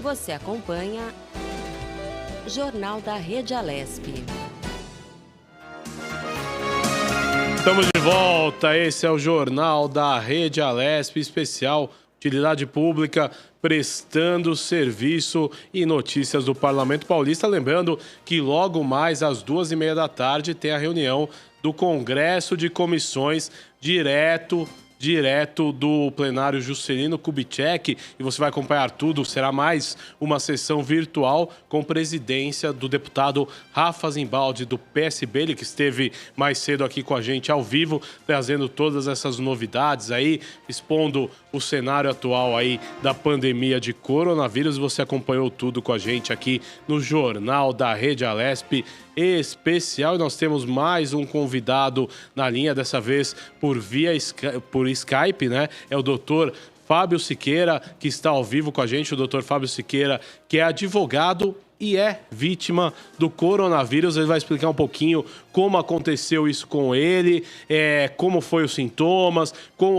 Você acompanha Jornal da Rede Alesp. Estamos de volta, esse é o Jornal da Rede Alesp, especial Utilidade Pública, prestando serviço e notícias do Parlamento Paulista. Lembrando que logo mais às 2h30 da tarde tem a reunião do Congresso de Comissões direto do plenário Juscelino Kubitschek, e você vai acompanhar tudo. Será mais uma sessão virtual com presidência do deputado Rafa Zimbaldi, do PSB, ele que esteve mais cedo aqui com a gente ao vivo, trazendo todas essas novidades aí, expondo o cenário atual aí da pandemia de coronavírus. Você acompanhou tudo com a gente aqui no Jornal da Rede Alesp especial, e nós temos mais um convidado na linha, dessa vez por Skype, né? É o doutor Fábio Siqueira, que está ao vivo com a gente. O doutor Fábio Siqueira, que é advogado e é vítima do coronavírus. Ele vai explicar um pouquinho como aconteceu isso com ele, como foi os sintomas,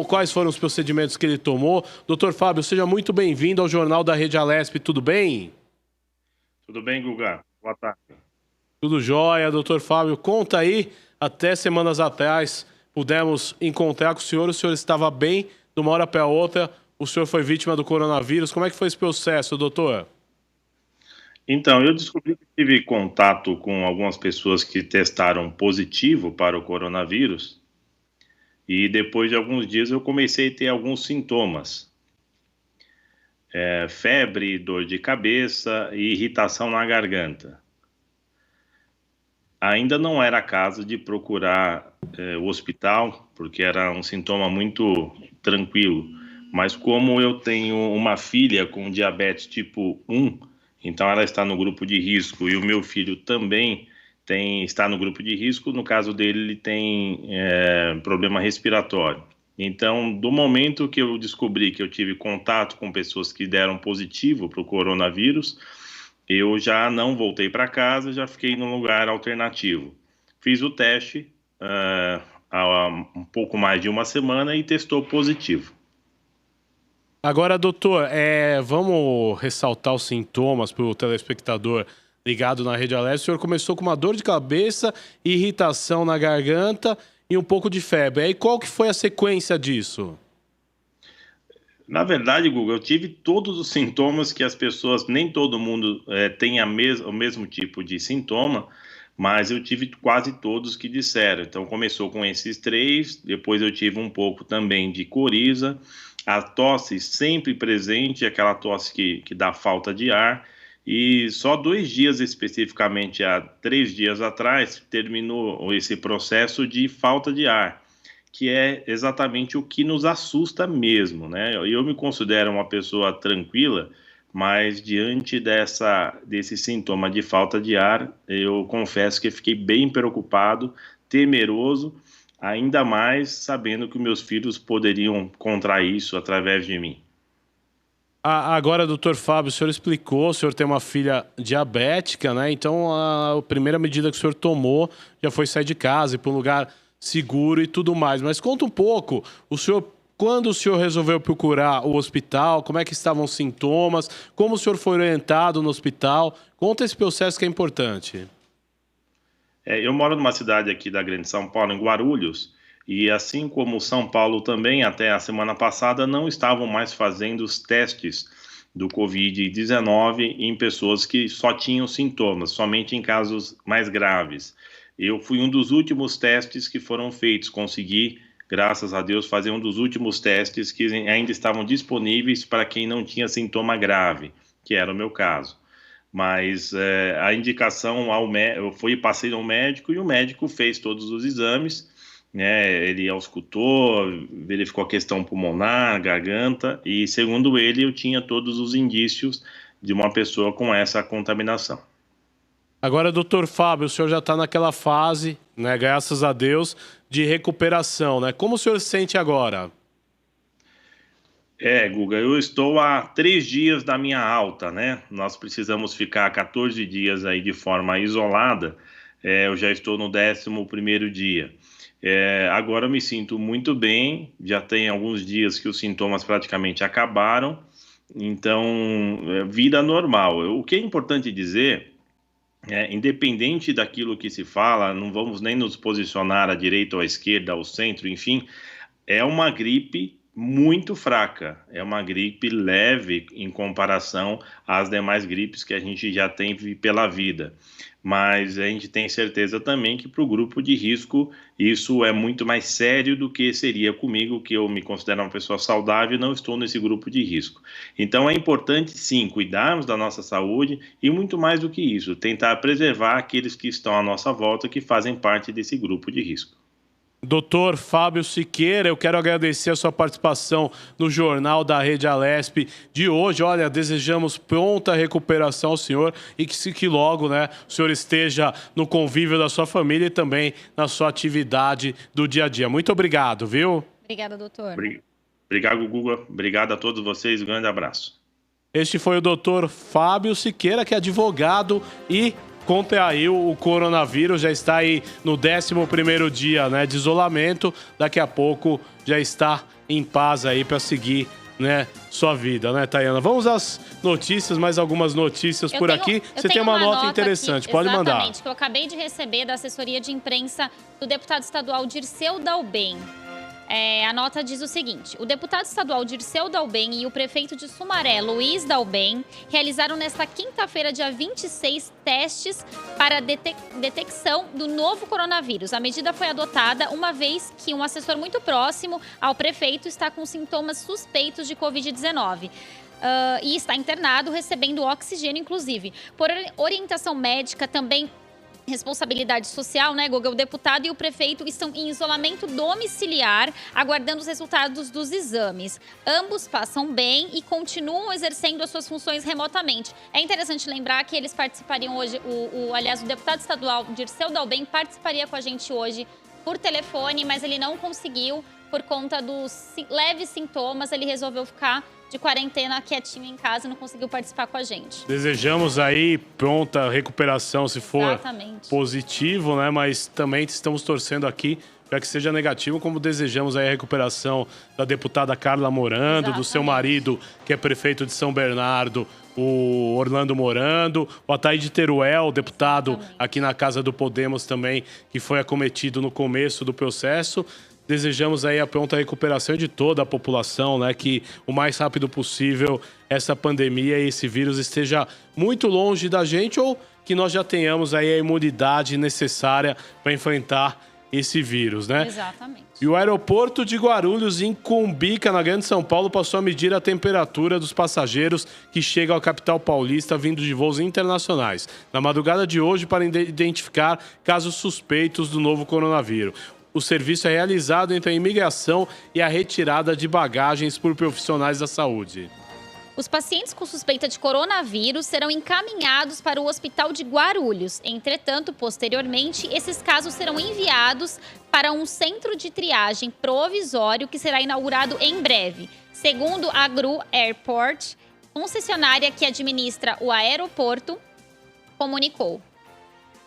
quais foram os procedimentos que ele tomou. Doutor Fábio, seja muito bem-vindo ao Jornal da Rede Alesp, tudo bem? Tudo bem, Guga? Boa tarde. Tudo jóia, doutor Fábio. Conta aí, até semanas atrás pudemos encontrar com o senhor estava bem, de uma hora para outra o senhor foi vítima do coronavírus. Como é que foi esse processo, doutor? Então, eu descobri que tive contato com algumas pessoas que testaram positivo para o coronavírus, e depois de alguns dias eu comecei a ter alguns sintomas. Febre, dor de cabeça e irritação na garganta. Ainda não era caso de procurar o hospital, porque era um sintoma muito tranquilo. Mas como eu tenho uma filha com diabetes tipo 1, então ela está no grupo de risco, e o meu filho também está no grupo de risco. No caso dele, ele tem problema respiratório. Então, do momento que eu descobri que eu tive contato com pessoas que deram positivo para o coronavírus, eu já não voltei para casa, já fiquei num lugar alternativo. Fiz o teste há um pouco mais de uma semana e testou positivo. Agora, doutor, vamos ressaltar os sintomas para o telespectador ligado na Rede Alesp. O senhor começou com uma dor de cabeça, irritação na garganta e um pouco de febre. Aí qual que foi a sequência disso? Na verdade, Guga, eu tive todos os sintomas que as pessoas, nem todo mundo tem o mesmo tipo de sintoma, mas eu tive quase todos que disseram. Então, começou com esses 3, depois eu tive um pouco também de coriza, a tosse sempre presente, aquela tosse que dá falta de ar, e só 2 dias especificamente, há 3 dias atrás, terminou esse processo de falta de ar, que é exatamente o que nos assusta mesmo, né? Eu me considero uma pessoa tranquila, mas diante desse sintoma de falta de ar, eu confesso que fiquei bem preocupado, temeroso, ainda mais sabendo que meus filhos poderiam contrair isso através de mim. Agora, doutor Fábio, o senhor explicou, o senhor tem uma filha diabética, né? Então, a primeira medida que o senhor tomou já foi sair de casa, ir para um lugar seguro e tudo mais. Mas conta um pouco, quando o senhor resolveu procurar o hospital, como é que estavam os sintomas, como o senhor foi orientado no hospital? Conta esse processo que é importante. Eu moro numa cidade aqui da Grande São Paulo, em Guarulhos, e assim como São Paulo também, até a semana passada, não estavam mais fazendo os testes do Covid-19 em pessoas que só tinham sintomas, somente em casos mais graves. Eu fui um dos últimos testes que foram feitos, consegui, graças a Deus, fazer um dos últimos testes que ainda estavam disponíveis para quem não tinha sintoma grave, que era o meu caso. Mas a indicação passei no médico, e o médico fez todos os exames, né? Ele auscultou, verificou a questão pulmonar, garganta, e segundo ele, eu tinha todos os indícios de uma pessoa com essa contaminação. Agora, doutor Fábio, o senhor já está naquela fase, né, graças a Deus, de recuperação, né? Como o senhor se sente agora? Guga, eu estou há 3 dias da minha alta, né? Nós precisamos ficar 14 dias aí de forma isolada. Eu já estou no 11º dia. Agora eu me sinto muito bem, já tem alguns dias que os sintomas praticamente acabaram, Então, vida normal. O que é importante dizer independente daquilo que se fala, não vamos nem nos posicionar à direita ou à esquerda, ao centro, enfim, é uma gripe muito fraca, é uma gripe leve em comparação às demais gripes que a gente já tem pela vida. Mas a gente tem certeza também que para o grupo de risco isso é muito mais sério do que seria comigo, que eu me considero uma pessoa saudável e não estou nesse grupo de risco. Então é importante sim cuidarmos da nossa saúde e muito mais do que isso, tentar preservar aqueles que estão à nossa volta que fazem parte desse grupo de risco. Doutor Fábio Siqueira, eu quero agradecer a sua participação no Jornal da Rede Alesp de hoje. Olha, desejamos pronta recuperação ao senhor e que logo, né, o senhor esteja no convívio da sua família e também na sua atividade do dia a dia. Muito obrigado, viu? Obrigada, doutor. Obrigado, Guga. Obrigado a todos vocês. Um grande abraço. Este foi o doutor Fábio Siqueira, que é advogado e contra aí o coronavírus, já está aí no 11º dia, né, de isolamento. Daqui a pouco já está em paz aí para seguir, né, sua vida, né, Tayana? Vamos às notícias, mais algumas notícias por aqui. Você tem uma nota interessante, pode mandar. Exatamente, que eu acabei de receber da assessoria de imprensa do deputado estadual Dirceu Dalben. A nota diz o seguinte: o deputado estadual Dirceu Dalben e o prefeito de Sumaré, Luiz Dalben, realizaram nesta quinta-feira, dia 26, testes para detecção do novo coronavírus. A medida foi adotada uma vez que um assessor muito próximo ao prefeito está com sintomas suspeitos de Covid-19. E está internado, recebendo oxigênio, inclusive. Por orientação médica, também responsabilidade social, né, Guga? O deputado e o prefeito estão em isolamento domiciliar, aguardando os resultados dos exames. Ambos passam bem e continuam exercendo as suas funções remotamente. É interessante lembrar que eles participariam hoje, aliás, o deputado estadual Dirceu Dalben participaria com a gente hoje por telefone, mas ele não conseguiu por conta dos leves sintomas. Ele resolveu ficar de quarentena quietinho em casa e não conseguiu participar com a gente. Desejamos aí pronta recuperação se for positivo, né? Mas também estamos torcendo aqui para que seja negativo, como desejamos aí a recuperação da deputada Carla Morando, do seu marido, que é prefeito de São Bernardo, o Orlando Morando, o Ataíde Teruel, deputado aqui na Casa do Podemos também, que foi acometido no começo do processo. Desejamos aí a pronta recuperação de toda a população, né? Que o mais rápido possível essa pandemia e esse vírus esteja muito longe da gente ou que nós já tenhamos aí a imunidade necessária para enfrentar esse vírus, né? Exatamente. E o aeroporto de Guarulhos, em Cumbica, na Grande São Paulo, passou a medir a temperatura dos passageiros que chegam à capital paulista vindo de voos internacionais. Na madrugada de hoje, para identificar casos suspeitos do novo coronavírus. O serviço é realizado entre a imigração e a retirada de bagagens por profissionais da saúde. Os pacientes com suspeita de coronavírus serão encaminhados para o hospital de Guarulhos. Entretanto, posteriormente, esses casos serão enviados para um centro de triagem provisório que será inaugurado em breve. Segundo a Gru Airport, concessionária que administra o aeroporto, comunicou.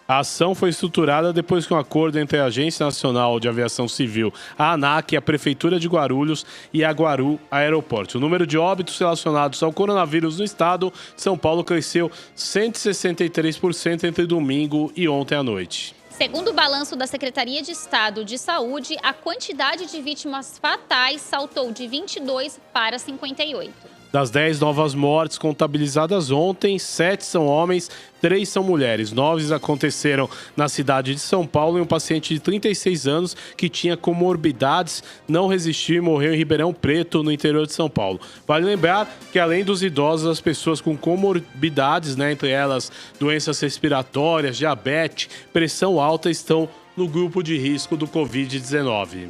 A ação foi estruturada depois que um acordo entre a Agência Nacional de Aviação Civil, a ANAC, a Prefeitura de Guarulhos e a Guaru Aeroporto. O número de óbitos relacionados ao coronavírus no estado de São Paulo cresceu 163% entre domingo e ontem à noite. Segundo o balanço da Secretaria de Estado de Saúde, a quantidade de vítimas fatais saltou de 22 para 58. Das 10 novas mortes contabilizadas ontem, 7 são homens, 3 são mulheres. 9 aconteceram na cidade de São Paulo e um paciente de 36 anos que tinha comorbidades não resistiu e morreu em Ribeirão Preto, no interior de São Paulo. Vale lembrar que além dos idosos, as pessoas com comorbidades, né, entre elas doenças respiratórias, diabetes, pressão alta, estão no grupo de risco do Covid-19.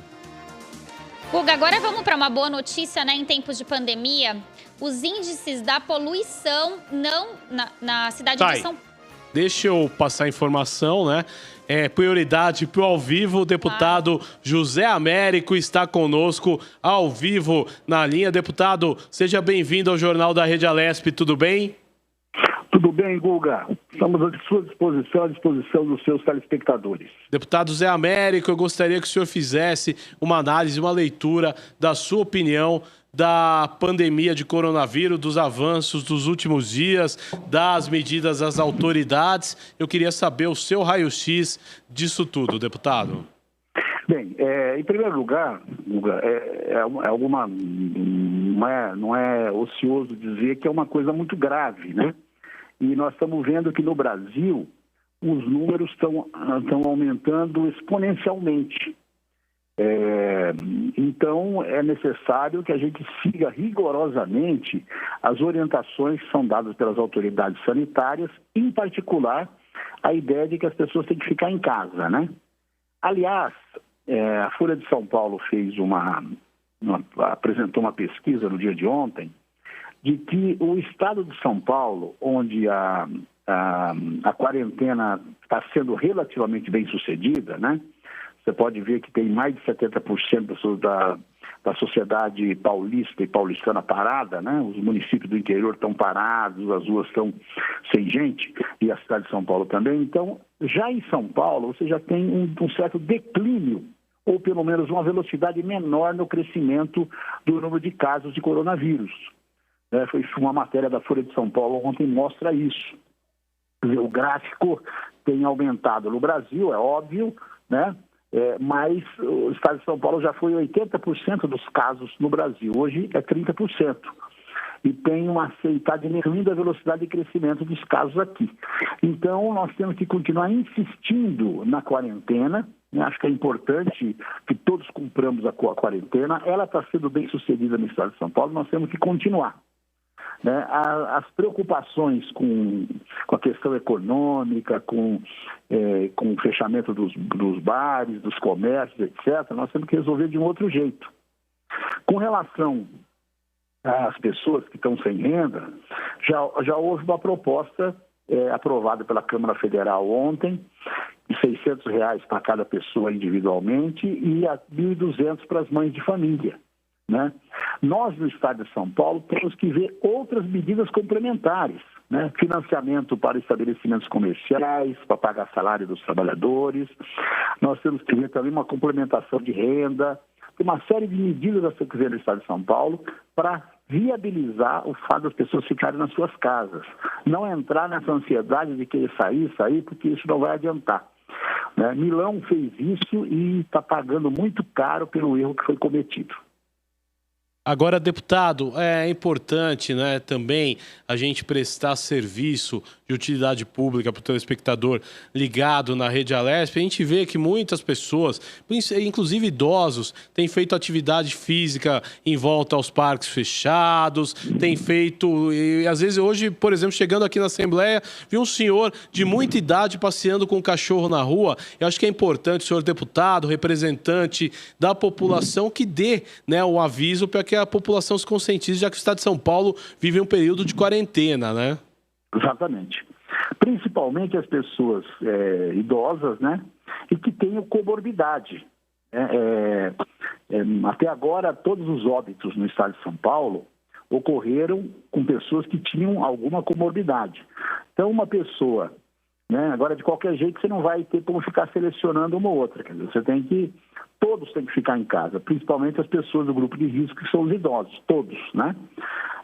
Guga, agora vamos para uma boa notícia, né, em tempos de pandemia. Os índices da poluição na cidade de São Paulo. Deixa eu passar a informação, né? Prioridade para o ao vivo. O deputado José Américo está conosco ao vivo na linha. Deputado, seja bem-vindo ao Jornal da Rede Alesp. Tudo bem? Tudo bem, Guga. Estamos à sua disposição, à disposição dos seus telespectadores. Deputado José Américo, eu gostaria que o senhor fizesse uma análise, uma leitura da sua opinião da pandemia de coronavírus, dos avanços dos últimos dias, das medidas das autoridades. Eu queria saber o seu raio-x disso tudo, deputado. Bem, em primeiro lugar, não é ocioso dizer que é uma coisa muito grave, né? E nós estamos vendo que no Brasil os números estão aumentando exponencialmente. Então, é necessário que a gente siga rigorosamente as orientações que são dadas pelas autoridades sanitárias, em particular, a ideia de que as pessoas têm que ficar em casa, né? Aliás, a Folha de São Paulo apresentou uma pesquisa no dia de ontem, de que o estado de São Paulo, onde a quarentena está sendo relativamente bem sucedida, né? Você pode ver que tem mais de 70% da sociedade paulista e paulistana parada, né? Os municípios do interior estão parados, as ruas estão sem gente, e a cidade de São Paulo também. Então, já em São Paulo, você já tem um certo declínio, ou pelo menos uma velocidade menor no crescimento do número de casos de coronavírus. Foi uma matéria da Folha de São Paulo ontem mostra isso. Quer dizer, o gráfico tem aumentado no Brasil, é óbvio, né? Mas o estado de São Paulo já foi 80% dos casos no Brasil, hoje é 30%. E tem está diminuindo a velocidade de crescimento dos casos aqui. Então, nós temos que continuar insistindo na quarentena. Acho que é importante que todos cumpramos a quarentena. Ela está sendo bem sucedida no estado de São Paulo, nós temos que continuar. As preocupações com a questão econômica, com o fechamento dos bares, dos comércios, etc., nós temos que resolver de um outro jeito. Com relação às pessoas que estão sem renda, já houve uma proposta aprovada pela Câmara Federal ontem, de R$600 para cada pessoa individualmente e a R$1.200 para as mães de família. Né? Nós, no estado de São Paulo, temos que ver outras medidas complementares, né? Financiamento para estabelecimentos comerciais, para pagar salário dos trabalhadores. Nós temos que ver também uma complementação de renda. Tem uma série de medidas a ser feita no estado de São Paulo para viabilizar o fato das pessoas ficarem nas suas casas. Não entrar nessa ansiedade de querer sair, porque isso não vai adiantar. Né? Milão fez isso e está pagando muito caro pelo erro que foi cometido. Agora, deputado, é importante, né, também a gente prestar serviço de utilidade pública para o telespectador ligado na Rede Alesp. A gente vê que muitas pessoas, inclusive idosos, têm feito atividade física em volta aos parques fechados, têm feito... E, às vezes, hoje, por exemplo, chegando aqui na Assembleia, vi um senhor de muita idade passeando com um cachorro na rua. Eu acho que é importante o senhor deputado, representante da população, que dê, né, o aviso para que a população se conscientize, já que o estado de São Paulo vive um período de quarentena, né? Exatamente. Principalmente as pessoas idosas, né? E que tenham comorbidade. Até agora, todos os óbitos no estado de São Paulo ocorreram com pessoas que tinham alguma comorbidade. Então, uma pessoa, né? Agora, de qualquer jeito, você não vai ter como ficar selecionando uma ou outra. Quer dizer, todos têm que ficar em casa, principalmente as pessoas do grupo de risco, que são os idosos, todos, né?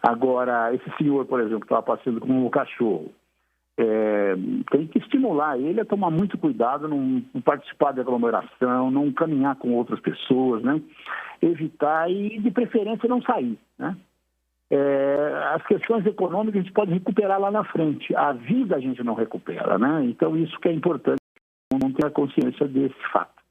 Agora, esse senhor, por exemplo, que estava passeando com um cachorro, tem que estimular ele a tomar muito cuidado, não participar de aglomeração, não caminhar com outras pessoas, né? Evitar e, de preferência, não sair, né? As questões econômicas a gente pode recuperar lá na frente, a vida a gente não recupera, né? Então, isso que é importante, não ter a consciência desse fato.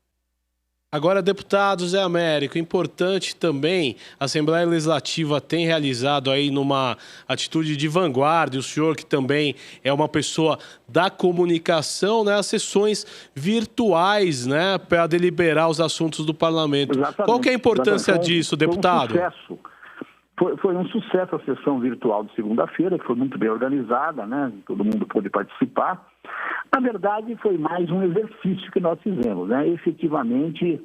Agora, deputado Zé Américo, importante também, a Assembleia Legislativa tem realizado aí numa atitude de vanguarda, o senhor que também é uma pessoa da comunicação, né, as sessões virtuais, né, para deliberar os assuntos do parlamento. Exatamente. Qual que é a importância disso, deputado? Foi um sucesso a sessão virtual de segunda-feira, que foi muito bem organizada, né, todo mundo pôde participar. Na verdade, foi mais um exercício que nós fizemos, né? Efetivamente,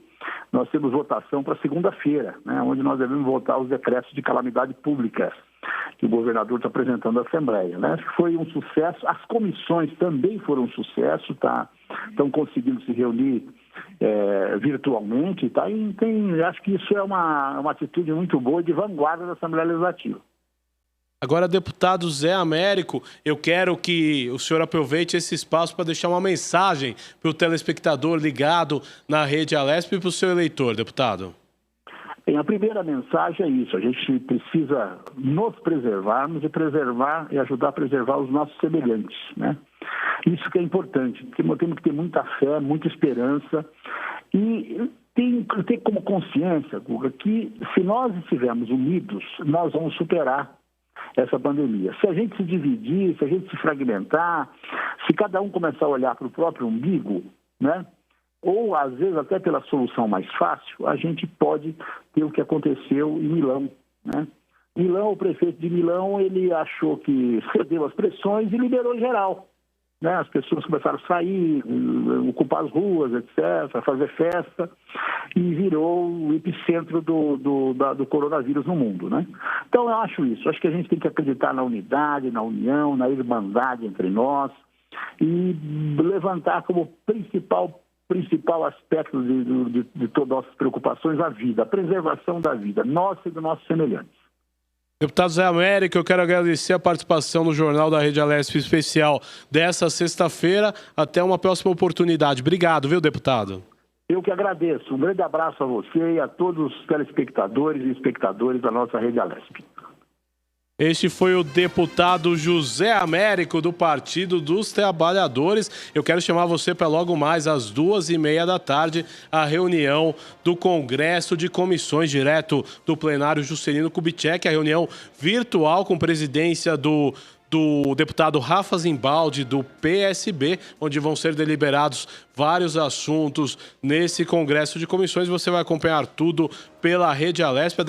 nós temos votação para segunda-feira, né? Onde nós devemos votar os decretos de calamidade pública que o governador está apresentando à Assembleia, né? Foi um sucesso. As comissões também foram um sucesso, estão conseguindo se reunir virtualmente, tá? E acho que isso é uma atitude muito boa de vanguarda da Assembleia Legislativa. Agora, deputado Zé Américo, eu quero que o senhor aproveite esse espaço para deixar uma mensagem para o telespectador ligado na Rede Alesp e para o seu eleitor, deputado. Bem, a primeira mensagem é isso: a gente precisa nos preservarmos e ajudar a preservar os nossos semelhantes, né? Isso que é importante, porque nós temos que ter muita fé, muita esperança e ter como consciência, Guga, que se nós estivermos unidos, nós vamos superar essa pandemia. Se a gente se dividir, se a gente se fragmentar, se cada um começar a olhar para o próprio umbigo, né? Ou às vezes até pela solução mais fácil, a gente pode ter o que aconteceu em Milão, né? Milão, o prefeito de Milão, ele achou que cedeu às pressões e liberou geral, né? As pessoas começaram a sair, ocupar as ruas, etc., fazer festa, e virou o epicentro do coronavírus no mundo, né? Então, eu acho isso. Acho que a gente tem que acreditar na unidade, na união, na irmandade entre nós e levantar como principal aspecto de todas as nossas preocupações a vida, a preservação da vida, nossa e dos nossos semelhantes. Deputado Zé Américo, eu quero agradecer a participação no Jornal da Rede Alesp especial dessa sexta-feira. Até uma próxima oportunidade. Obrigado, viu, deputado? Eu que agradeço. Um grande abraço a você e a todos os telespectadores e espectadores da nossa Rede Alesp. Este foi o deputado José Américo, do Partido dos Trabalhadores. Eu quero chamar você para logo mais às 2h30 da tarde, a reunião do Congresso de Comissões, direto do plenário Juscelino Kubitschek, a reunião virtual com presidência do deputado Rafa Zimbaldi, do PSB, onde vão ser deliberados vários assuntos nesse Congresso de Comissões. Você vai acompanhar tudo pela Rede Alesp.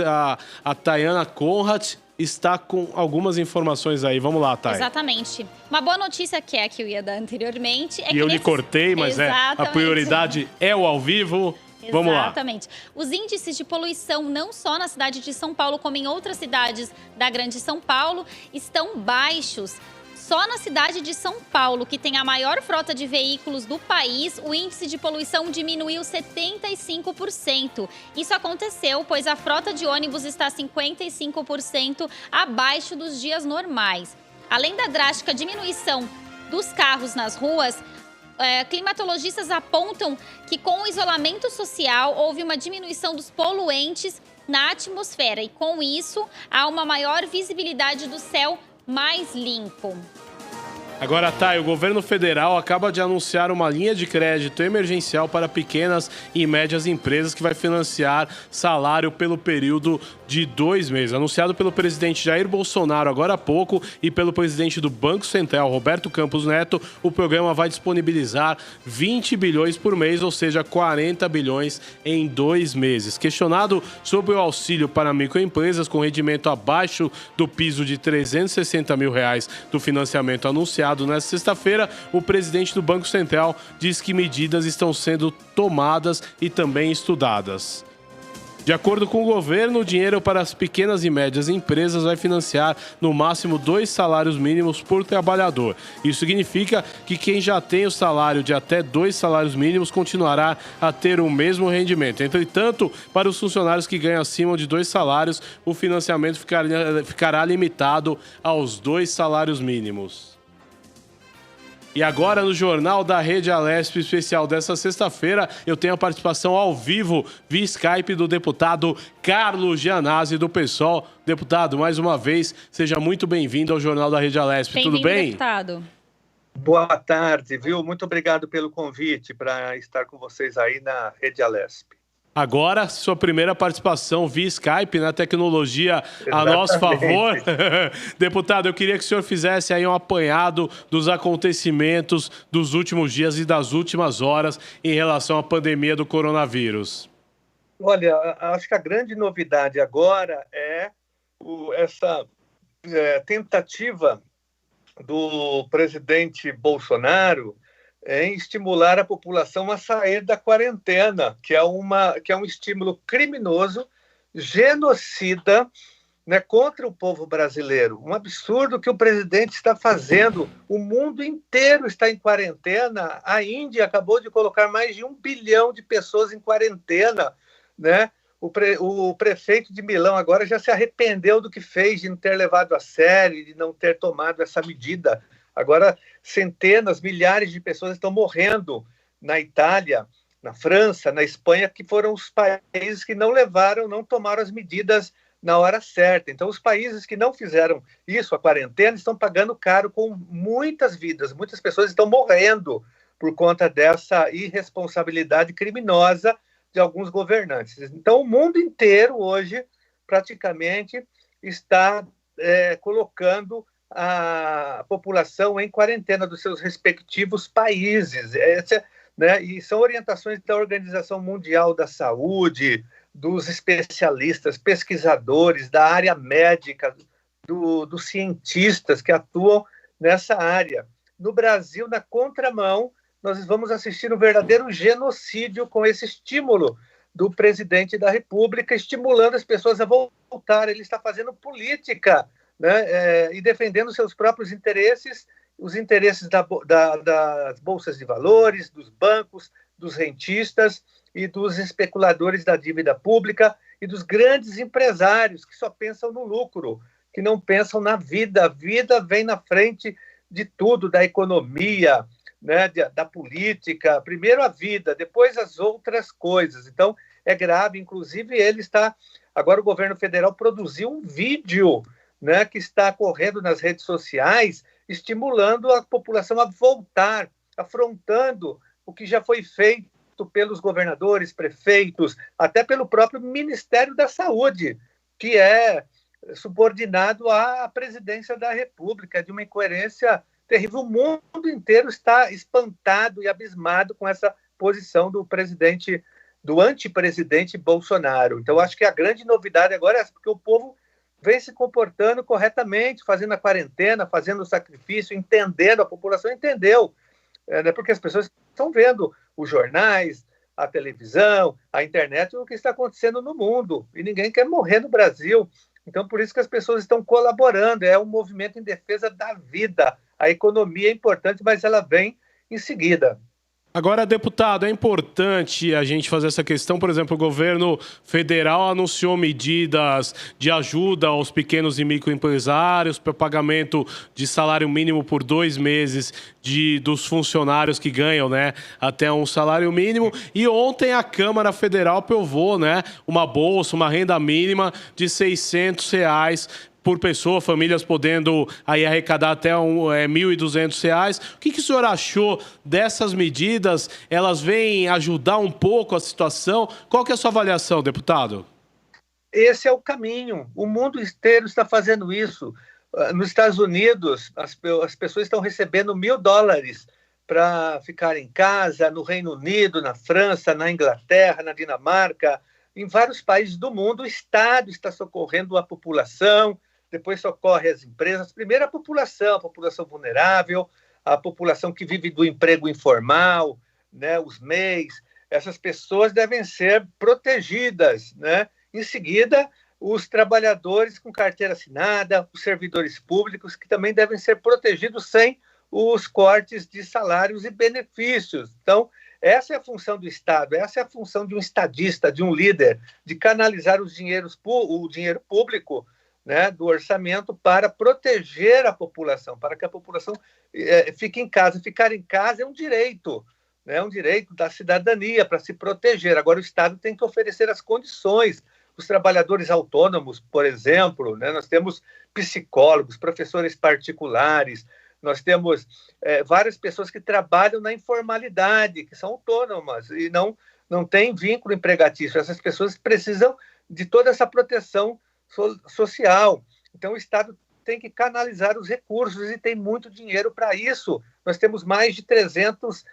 A Tayana Conrad está com algumas informações aí. Vamos lá, Thay. Exatamente. Uma boa notícia que eu ia dar anteriormente é que eu lhe cortei, mas a prioridade é o ao vivo. Vamos lá. Exatamente. Os índices de poluição, não só na cidade de São Paulo, como em outras cidades da Grande São Paulo, estão baixos. Só na cidade de São Paulo, que tem a maior frota de veículos do país, o índice de poluição diminuiu 75%. Isso aconteceu, pois a frota de ônibus está 55% abaixo dos dias normais. Além da drástica diminuição dos carros nas ruas, climatologistas apontam que com o isolamento social houve uma diminuição dos poluentes na atmosfera e com isso há uma maior visibilidade do céu mais limpo. Agora, Thay, o governo federal acaba de anunciar uma linha de crédito emergencial para pequenas e médias empresas que vai financiar salário pelo período de 2 meses. Anunciado pelo presidente Jair Bolsonaro agora há pouco e pelo presidente do Banco Central, Roberto Campos Neto, o programa vai disponibilizar 20 bilhões por mês, ou seja, 40 bilhões em 2 meses. Questionado sobre o auxílio para microempresas com rendimento abaixo do piso de R$360 mil do financiamento anunciado nesta sexta-feira, o presidente do Banco Central diz que medidas estão sendo tomadas e também estudadas. De acordo com o governo, o dinheiro para as pequenas e médias empresas vai financiar no máximo 2 salários mínimos por trabalhador. Isso significa que quem já tem o salário de até 2 salários mínimos continuará a ter o mesmo rendimento. Entretanto, para os funcionários que ganham acima de 2 salários, o financiamento ficará limitado aos 2 salários mínimos. E agora, no Jornal da Rede Alesp especial dessa sexta-feira, eu tenho a participação ao vivo via Skype do deputado Carlos Gianazzi, do PSOL. Deputado, mais uma vez, seja muito bem-vindo ao Jornal da Rede Alesp. Tudo bem? Deputado. Boa tarde, viu? Muito obrigado pelo convite para estar com vocês aí na Rede Alesp. Agora, sua primeira participação via Skype, na tecnologia a nosso favor. Deputado, eu queria que o senhor fizesse aí um apanhado dos acontecimentos dos últimos dias e das últimas horas em relação à pandemia do coronavírus. Olha, acho que a grande novidade agora é essa tentativa do presidente Bolsonaro em estimular a população a sair da quarentena, que é um estímulo criminoso, genocida né, contra o povo brasileiro. Um absurdo que o presidente está fazendo. O mundo inteiro está em quarentena. A Índia acabou de colocar mais de 1 bilhão de pessoas em quarentena, né? O prefeito de Milão agora já se arrependeu do que fez, de não ter levado a sério, de não ter tomado essa medida. Agora, centenas, milhares de pessoas estão morrendo na Itália, na França, na Espanha, que foram os países que não tomaram as medidas na hora certa. Então, os países que não fizeram isso, a quarentena, estão pagando caro com muitas vidas. Muitas pessoas estão morrendo por conta dessa irresponsabilidade criminosa de alguns governantes. Então, o mundo inteiro hoje, praticamente, está colocando a população em quarentena dos seus respectivos países. Né? E são orientações da Organização Mundial da Saúde, dos especialistas, pesquisadores da área médica, dos cientistas que atuam nessa área. No Brasil, na contramão, nós vamos assistir um verdadeiro genocídio com esse estímulo do presidente da República, estimulando as pessoas a voltar. Ele está fazendo política, né? E defendendo seus próprios interesses, os interesses das bolsas de valores, dos bancos, dos rentistas e dos especuladores da dívida pública e dos grandes empresários que só pensam no lucro, que não pensam na vida. A vida vem na frente de tudo, da economia, né, da política. Primeiro a vida, depois as outras coisas. Então, é grave. Inclusive, agora o governo federal produziu um vídeo, né, que está correndo nas redes sociais, estimulando a população a voltar, afrontando o que já foi feito pelos governadores, prefeitos, até pelo próprio Ministério da Saúde, que é subordinado à presidência da República, de uma incoerência terrível. O mundo inteiro está espantado e abismado com essa posição do antipresidente Bolsonaro. Então, acho que a grande novidade agora é essa, porque o povo vem se comportando corretamente, fazendo a quarentena, fazendo o sacrifício, entendendo, a população entendeu, né, porque as pessoas estão vendo os jornais, a televisão, a internet, o que está acontecendo no mundo, e ninguém quer morrer no Brasil. Então, por isso que as pessoas estão colaborando, é um movimento em defesa da vida. A economia é importante, mas ela vem em seguida. Agora, deputado, é importante a gente fazer essa questão. Por exemplo, o governo federal anunciou medidas de ajuda aos pequenos e microempresários para pagamento de salário mínimo por 2 meses dos funcionários que ganham, né, até um salário mínimo. E ontem a Câmara Federal aprovou, né, uma bolsa, uma renda mínima de R$ 600 por pessoa, famílias podendo aí arrecadar até R$ 1.200. O que o senhor achou dessas medidas? Elas vêm ajudar um pouco a situação? Qual que é a sua avaliação, deputado? Esse é o caminho. O mundo inteiro está fazendo isso. Nos Estados Unidos, as pessoas estão recebendo $1.000 para ficar em casa, no Reino Unido, na França, na Inglaterra, na Dinamarca, em vários países do mundo. O Estado está socorrendo a população, depois socorre as empresas. Primeiro a população vulnerável, a população que vive do emprego informal, né, os MEIs. Essas pessoas devem ser protegidas, né? Em seguida, os trabalhadores com carteira assinada, os servidores públicos, que também devem ser protegidos sem os cortes de salários e benefícios. Então, essa é a função do Estado, essa é a função de um estadista, de um líder, de canalizar o dinheiro público, né, do orçamento para proteger a população, para que a população fique em casa. Ficar em casa é um direito, né, um direito da cidadania para se proteger. Agora, o Estado tem que oferecer as condições. Os trabalhadores autônomos, por exemplo, né, nós temos psicólogos, professores particulares, nós temos várias pessoas que trabalham na informalidade, que são autônomas e não têm vínculo empregatício. Essas pessoas precisam de toda essa proteção social. Então, o Estado tem que canalizar os recursos e tem muito dinheiro para isso. Nós temos mais de 300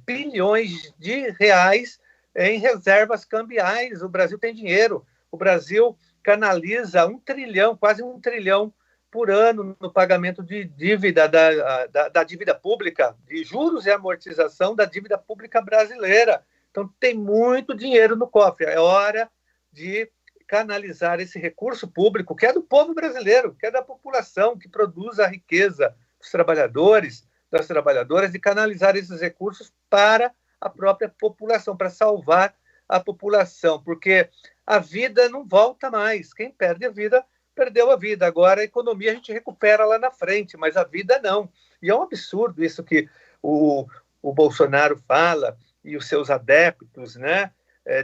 bilhões de reais em reservas cambiais. O Brasil tem dinheiro. O Brasil canaliza 1 trilhão, quase 1 trilhão por ano no pagamento de dívida, da dívida pública, de juros e amortização da dívida pública brasileira. Então, tem muito dinheiro no cofre. É hora de canalizar esse recurso público, que é do povo brasileiro, que é da população, que produz a riqueza dos trabalhadores, das trabalhadoras, e canalizar esses recursos para a própria população, para salvar a população, porque a vida não volta mais. Quem perde a vida, perdeu a vida. Agora a economia a gente recupera lá na frente, mas a vida não. E é um absurdo isso que o Bolsonaro fala, e os seus adeptos, né,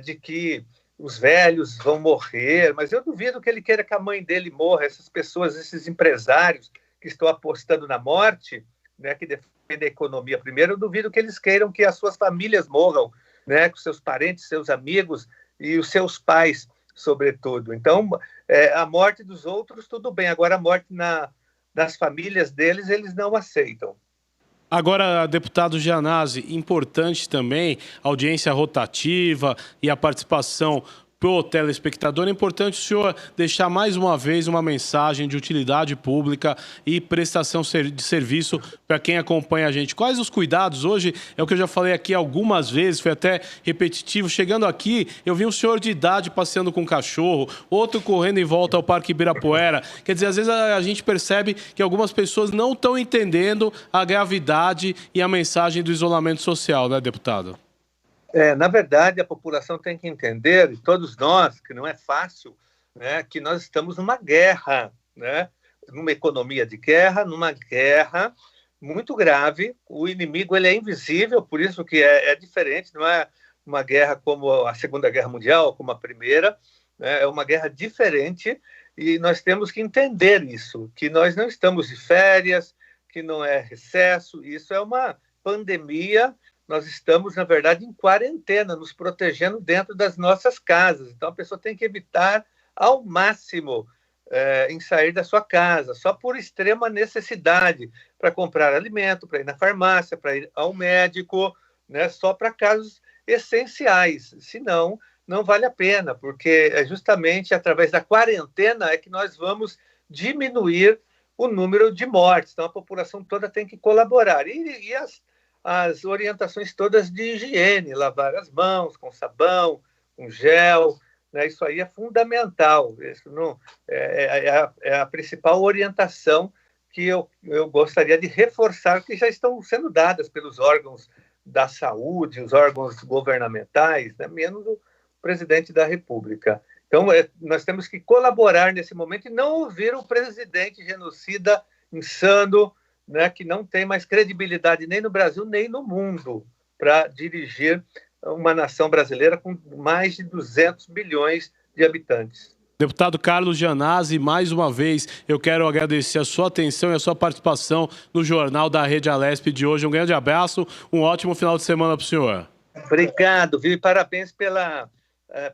de que os velhos vão morrer, mas eu duvido que ele queira que a mãe dele morra, essas pessoas, esses empresários que estão apostando na morte, né, que defendem a economia primeiro, eu duvido que eles queiram que as suas famílias morram, né, com seus parentes, seus amigos e os seus pais, sobretudo. Então, a morte dos outros, tudo bem, agora a morte das famílias deles, eles não aceitam. Agora, deputado Gianazzi, importante também a audiência rotativa e a participação pro telespectador. É importante o senhor deixar mais uma vez uma mensagem de utilidade pública e prestação de serviço para quem acompanha a gente. Quais os cuidados hoje? É o que eu já falei aqui algumas vezes, foi até repetitivo. Chegando aqui, eu vi um senhor de idade passeando com um cachorro, outro correndo em volta ao Parque Ibirapuera. Quer dizer, às vezes a gente percebe que algumas pessoas não estão entendendo a gravidade e a mensagem do isolamento social, né, deputado? Na verdade, a população tem que entender, e todos nós, que não é fácil, né, que nós estamos numa guerra, né, numa economia de guerra, numa guerra muito grave. O inimigo ele é invisível, por isso que é diferente, não é uma guerra como a Segunda Guerra Mundial, como a Primeira, né, é uma guerra diferente, e nós temos que entender isso, que nós não estamos de férias, que não é recesso, isso é uma pandemia. Nós estamos, na verdade, em quarentena, nos protegendo dentro das nossas casas. Então, a pessoa tem que evitar ao máximo em sair da sua casa, só por extrema necessidade, para comprar alimento, para ir na farmácia, para ir ao médico, né, só para casos essenciais. Senão, não vale a pena, porque é justamente através da quarentena é que nós vamos diminuir o número de mortes. Então, a população toda tem que colaborar. E as orientações todas de higiene, lavar as mãos com sabão, com gel, né? Isso aí é fundamental. Isso não, é a principal orientação que eu gostaria de reforçar, que já estão sendo dadas pelos órgãos da saúde, os órgãos governamentais, né? Menos o presidente da República. Então, nós temos que colaborar nesse momento e não ouvir o presidente genocida, insano, né, que não tem mais credibilidade nem no Brasil nem no mundo para dirigir uma nação brasileira com mais de 200 milhões de habitantes. Deputado Carlos Gianazzi, mais uma vez eu quero agradecer a sua atenção e a sua participação no Jornal da Rede Alesp de hoje. Um grande abraço, um ótimo final de semana para o senhor. Obrigado, viu? E parabéns pela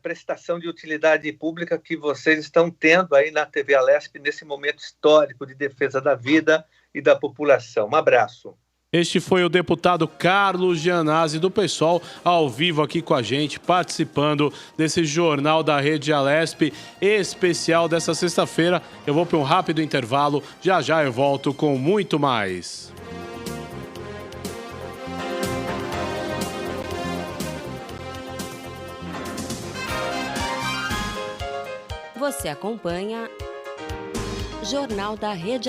prestação de utilidade pública que vocês estão tendo aí na TV Alesp nesse momento histórico de defesa da vida e da população. Um abraço. Este foi o deputado Carlos Gianazzi do PSOL, ao vivo aqui com a gente, participando desse Jornal da Rede Alesp especial dessa sexta-feira. Eu vou para um rápido intervalo, já eu volto com muito mais. Você acompanha Jornal da Rede